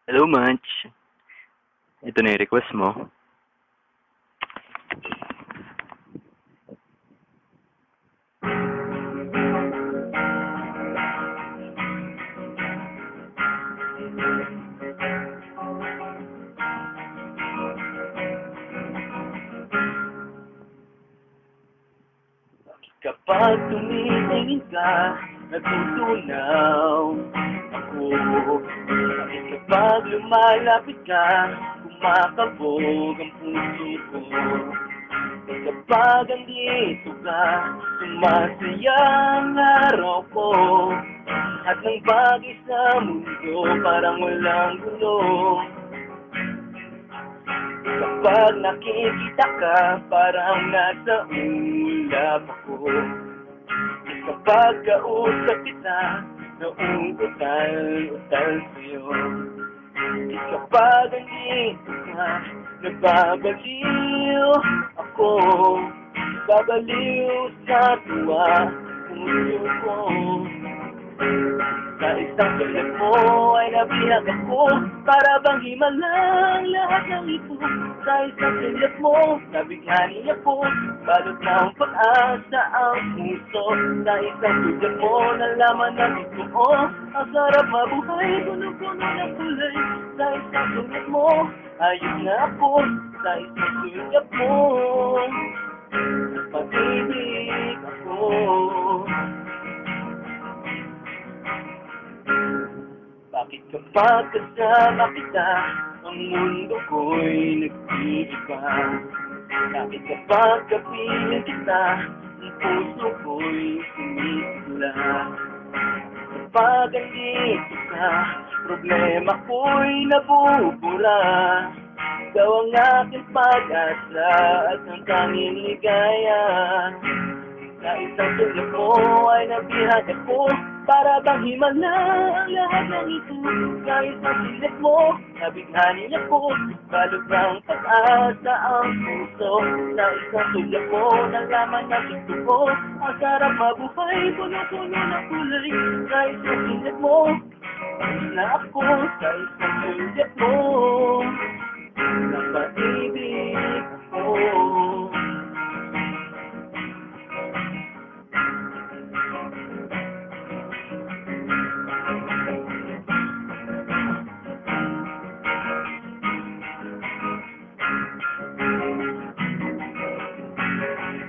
Hello, Munch. Ito na yung request mo. Kapag tumitingin ka, natutunaw ako. Bakit kapag lumalapit ka, kumakabog ang puso ko. At kapag andito ka, sumasaya ang araw ko. At nang bagay sa mundo, parang walang gulo. Kapag nakikita ka, parang nasa ulap ako. At kapag kausap kita, nauutal-utal sa'yo. At kapag andito ka, nababaliw ako. Babaliw sa tuwa, puso ko. Sa isang sulat mo ay nabihag ako, para bang himalang lahat ng ito. Sa isang sulat mo, nabighani ako, balot ng pag-asa ang puso. Sa isang sulat mo, nalaman na ito, ang sarap mabuhay, puno-puno ng kulay. Sa isang sulat mo, ayos na ako. Sa isang sulat mo, pag-ibig ako. Bakit kapag kasama kita, ang mundo ko'y nag-iiba? Bakit kapag kapiling kita, ang puso ko'y sumisigla? Kapag andito ka, problema ko'y nabubura. Ikaw ang aking pag-asa at ang tanging ligaya. Sa isang sulat mo ay nabihag ako, para bang himala ang lahat ng ito. Sa isang sulat mo, nabighani ako, balot ng pag-asa ang puso. Sa isang sulat mo, nalaman na gusto ko, ang sarap mabuhay, puno-puno ng kulay. Sa isang sulat mo, ayos na ako. Sa isang sulat mo, napaibig ako.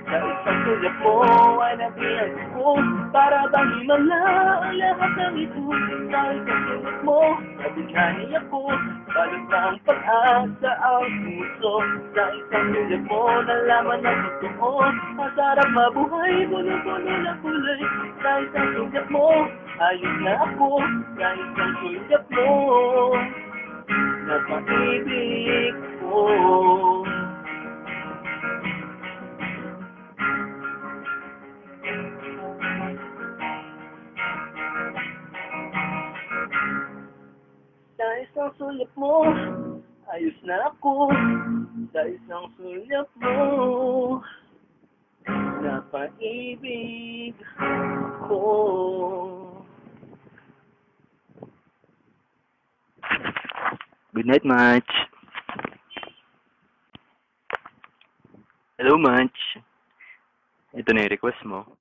Sa isang sulat mo ay nabihag ako, para bang himala ang lahat ng ito. Sa isang sulat mo, nabighani ako, balot ng pag-asa ang puso. Sa isang sulat mo, nalaman na totoo, ang sarap mabuhay, puno-puno ng kulay. Sa isang sulat mo, ayos na ako. Sa isang sulat mo, napaibig ko. Sa isang sulat mo, ayos na ako. Sa isang sulat mo, napaibig ko. Good night, Munch. Hello, Munch. Ito na yung request mo.